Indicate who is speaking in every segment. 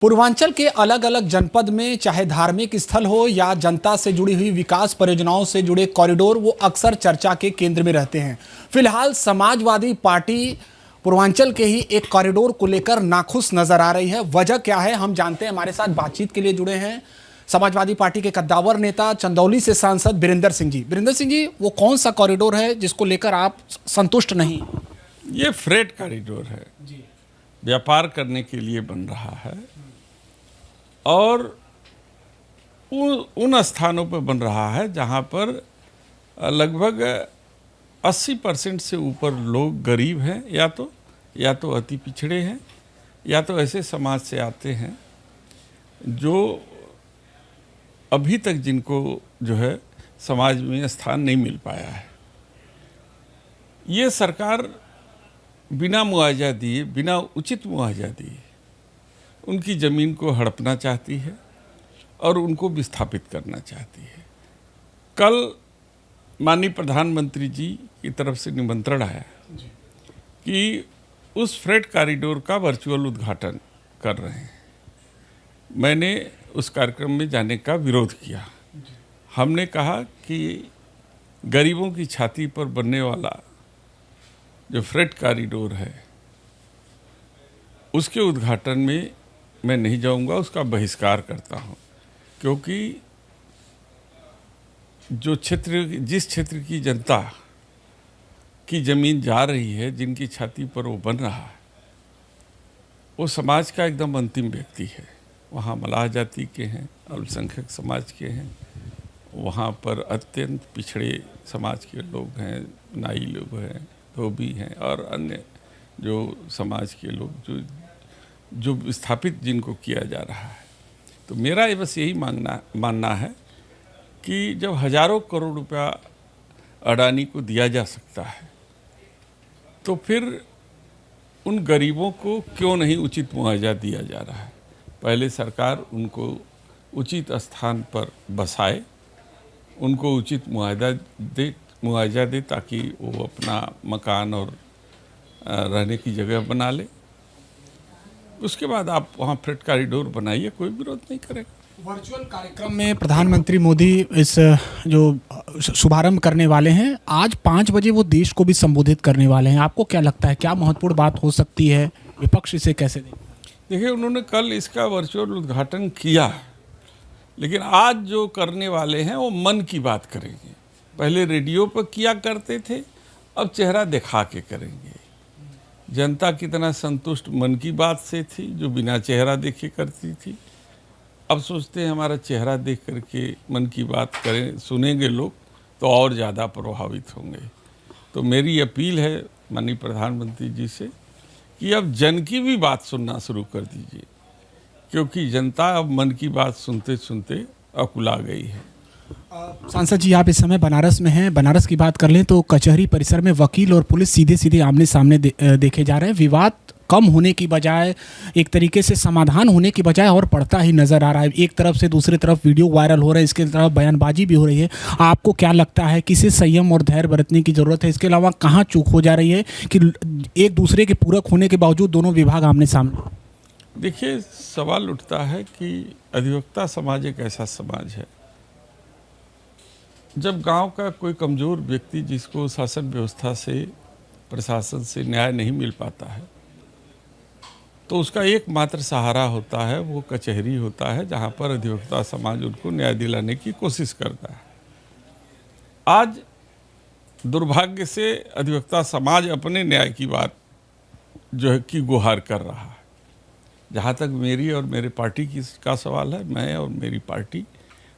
Speaker 1: पूर्वांचल के अलग अलग जनपद में चाहे धार्मिक स्थल हो या जनता से जुड़ी हुई विकास परियोजनाओं से जुड़े कॉरिडोर, वो अक्सर चर्चा के केंद्र में रहते हैं। फिलहाल समाजवादी पार्टी पूर्वांचल के ही एक कॉरिडोर को लेकर नाखुश नजर आ रही है। वजह क्या है, हम जानते हैं। हमारे साथ बातचीत के लिए जुड़े हैं समाजवादी पार्टी के कद्दावर नेता, चंदौली से सांसद बीरेंद्र सिंह जी। बीरेंद्र सिंह जी, वो कौन सा कॉरिडोर है जिसको लेकर आप संतुष्ट नहीं?
Speaker 2: ये फ्रेट कॉरिडोर है जी, व्यापार करने के लिए बन रहा है और उन स्थानों पर बन रहा है जहाँ पर लगभग 80% से ऊपर लोग गरीब हैं, या तो अति पिछड़े हैं, या तो ऐसे समाज से आते हैं जो अभी तक जिनको जो है समाज में स्थान नहीं मिल पाया है। ये सरकार बिना मुआवजा दिए, बिना उचित मुआवजा दिए उनकी ज़मीन को हड़पना चाहती है और उनको विस्थापित करना चाहती है। कल माननीय प्रधानमंत्री जी की तरफ से निमंत्रण आया कि उस फ्रेट कॉरिडोर का वर्चुअल उद्घाटन कर रहे हैं। मैंने उस कार्यक्रम में जाने का विरोध किया। हमने कहा कि गरीबों की छाती पर बनने वाला जो फ्रेट कॉरिडोर है उसके उद्घाटन में मैं नहीं जाऊंगा, उसका बहिष्कार करता हूं, क्योंकि जिस क्षेत्र की जनता की ज़मीन जा रही है, जिनकी छाती पर वो बन रहा है, वो समाज का एकदम अंतिम व्यक्ति है। वहाँ मलाह जाति के हैं, अल्पसंख्यक समाज के हैं, वहाँ पर अत्यंत पिछड़े समाज के लोग हैं, नाई लोग हैं, धोबी हैं और अन्य जो समाज के लोग जो विस्थापित जिनको किया जा रहा है। तो मेरा बस यही मानना है कि जब हजारों करोड़ रुपया अडानी को दिया जा सकता है तो फिर उन गरीबों को क्यों नहीं उचित मुआवजा दिया जा रहा है। पहले सरकार उनको उचित स्थान पर बसाए, उनको उचित मुआवजा दे ताकि वो अपना मकान और रहने की जगह बना ले। उसके बाद आप वहाँ फ्रेट कॉरिडोर बनाइए, कोई विरोध नहीं करेगा।
Speaker 1: वर्चुअल कार्यक्रम में प्रधानमंत्री मोदी इस जो शुभारंभ करने वाले हैं, आज 5 बजे वो देश को भी संबोधित करने वाले हैं। आपको क्या लगता है, क्या महत्वपूर्ण बात हो सकती है? विपक्ष इसे कैसे देखें?
Speaker 2: देखिए, उन्होंने कल इसका वर्चुअल उद्घाटन किया, लेकिन आज जो करने वाले हैं वो मन की बात करेंगे। पहले रेडियो पर किया करते थे, अब चेहरा दिखा के करेंगे। जनता कितना संतुष्ट मन की बात से थी, जो बिना चेहरा देखे करती थी। अब सोचते हैं हमारा चेहरा देख करके मन की बात करें, सुनेंगे लोग तो और ज़्यादा प्रभावित होंगे। तो मेरी अपील है माननीय प्रधानमंत्री जी से कि अब जन की भी बात सुनना शुरू कर दीजिए, क्योंकि जनता अब मन की बात सुनते सुनते अकुला गई है।
Speaker 1: सांसद जी, आप इस समय बनारस में हैं। बनारस की बात कर लें तो कचहरी परिसर में वकील और पुलिस सीधे सीधे आमने सामने देखे जा रहे हैं। विवाद कम होने की बजाय, एक तरीके से समाधान होने की बजाय और बढ़ता ही नजर आ रहा है। एक तरफ से दूसरी तरफ वीडियो वायरल हो रहा है, इसके तरफ बयानबाजी भी हो रही है। आपको क्या लगता है, किसे संयम और धैर्य बरतने की जरूरत है? इसके अलावा कहाँ चूक हो जा रही है कि एक दूसरे के पूरक होने के बावजूद दोनों विभाग आमने सामने?
Speaker 2: देखिए, सवाल उठता है कि अधिवक्ता समाज एक ऐसा समाज है, जब गांव का कोई कमज़ोर व्यक्ति जिसको शासन व्यवस्था से, प्रशासन से न्याय नहीं मिल पाता है, तो उसका एकमात्र सहारा होता है वो कचहरी होता है, जहां पर अधिवक्ता समाज उनको न्याय दिलाने की कोशिश करता है। आज दुर्भाग्य से अधिवक्ता समाज अपने न्याय की बात जो है कि गुहार कर रहा है। जहाँ तक मेरी और मेरे पार्टी का सवाल है, मैं और मेरी पार्टी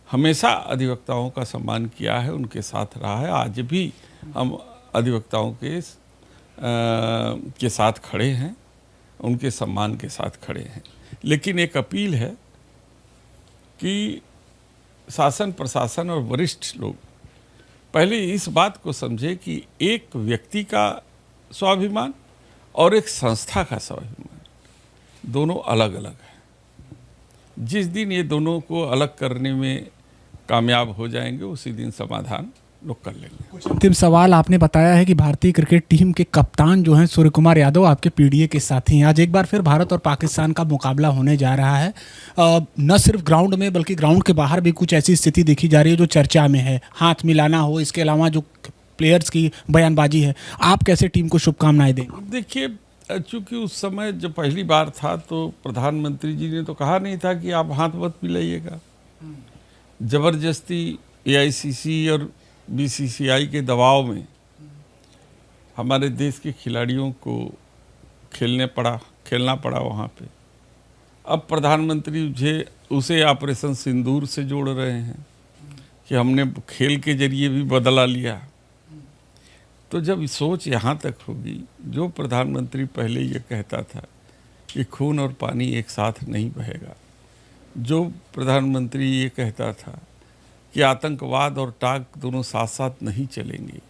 Speaker 2: हमेशा अधिवक्ताओं का सम्मान किया है, उनके साथ रहा है। आज भी हम अधिवक्ताओं के साथ खड़े हैं, उनके सम्मान के साथ खड़े हैं। लेकिन एक अपील है कि शासन, प्रशासन और वरिष्ठ लोग पहले इस बात को समझे कि एक व्यक्ति का स्वाभिमान और एक संस्था का स्वाभिमान दोनों अलग अलग है। जिस दिन ये दोनों को अलग करने में कामयाब हो जाएंगे, उसी दिन समाधान लोग कर लेंगे।
Speaker 1: कुछ अंतिम सवाल, आपने बताया है कि भारतीय क्रिकेट टीम के कप्तान जो हैं सूर्य कुमार यादव आपके पीडीए के साथी हैं। आज एक बार फिर भारत और पाकिस्तान का मुकाबला होने जा रहा है। न सिर्फ ग्राउंड में बल्कि ग्राउंड के बाहर भी कुछ ऐसी स्थिति देखी जा रही है जो चर्चा में है, हाथ मिलाना हो, इसके अलावा जो प्लेयर्स की बयानबाजी है। आप कैसे टीम को शुभकामनाएं देंगे?
Speaker 2: देखिए, चूंकि उस समय जब पहली बार था तो प्रधानमंत्री जी ने तो कहा नहीं था कि आप हाथ मत मिलाइएगा। जबरदस्ती एआईसीसी और बीसीसीआई के दबाव में हमारे देश के खिलाड़ियों को खेलना पड़ा वहाँ पे। अब प्रधानमंत्री उसे ऑपरेशन सिंदूर से जोड़ रहे हैं कि हमने खेल के जरिए भी बदला लिया। तो जब सोच यहाँ तक होगी, जो प्रधानमंत्री पहले ये कहता था कि खून और पानी एक साथ नहीं बहेगा, जो प्रधानमंत्री ये कहता था कि आतंकवाद और टाक दोनों साथ साथ नहीं चलेंगे,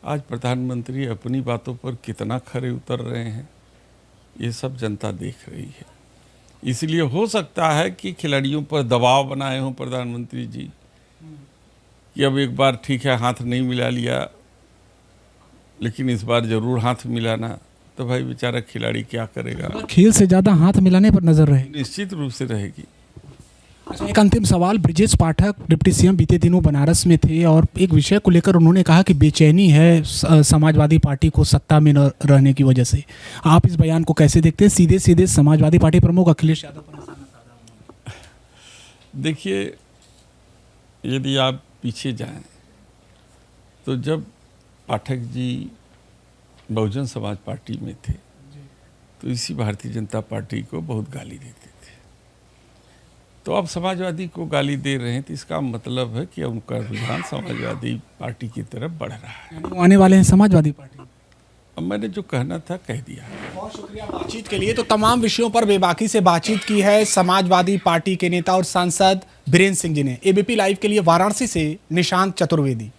Speaker 2: आज प्रधानमंत्री अपनी बातों पर कितना खरे उतर रहे हैं, ये सब जनता देख रही है। इसलिए हो सकता है कि खिलाड़ियों पर दबाव बनाए हों प्रधानमंत्री जी कि अब एक बार ठीक है हाथ नहीं मिला लिया, लेकिन इस बार जरूर हाथ मिलाना। तो भाई बेचारा खिलाड़ी क्या करेगा?
Speaker 1: खेल से ज़्यादा हाथ मिलाने पर नजर रहेगी।
Speaker 2: निश्चित रूप से रहेगी।
Speaker 1: अच्छा, एक अंतिम सवाल। ब्रिजेश पाठक डिप्टी सीएम बीते दिनों बनारस में थे और एक विषय को लेकर उन्होंने कहा कि बेचैनी है समाजवादी पार्टी को सत्ता में न रहने की वजह से। आप इस बयान को कैसे देखते हैं? सीधे सीधे समाजवादी पार्टी प्रमुख अखिलेश यादव पर निशाना साधा।
Speaker 2: देखिए, यदि आप पीछे जाएं तो जब पाठक जी बहुजन समाज पार्टी में थे तो इसी भारतीय जनता पार्टी को बहुत गाली देते थे। तो अब समाजवादी को गाली दे रहे हैं तो इसका मतलब है कि उनका रुझान समाजवादी पार्टी की तरफ बढ़ रहा है।
Speaker 1: वो आने वाले हैं समाजवादी पार्टी।
Speaker 2: अब मैंने जो कहना था कह दिया।
Speaker 1: बहुत शुक्रिया बातचीत के लिए। तो तमाम विषयों पर बेबाकी से बातचीत की है समाजवादी पार्टी के नेता और सांसद बीरेन्द्र सिंह जी ने। एबीपी लाइव के लिए वाराणसी से निशांत चतुर्वेदी।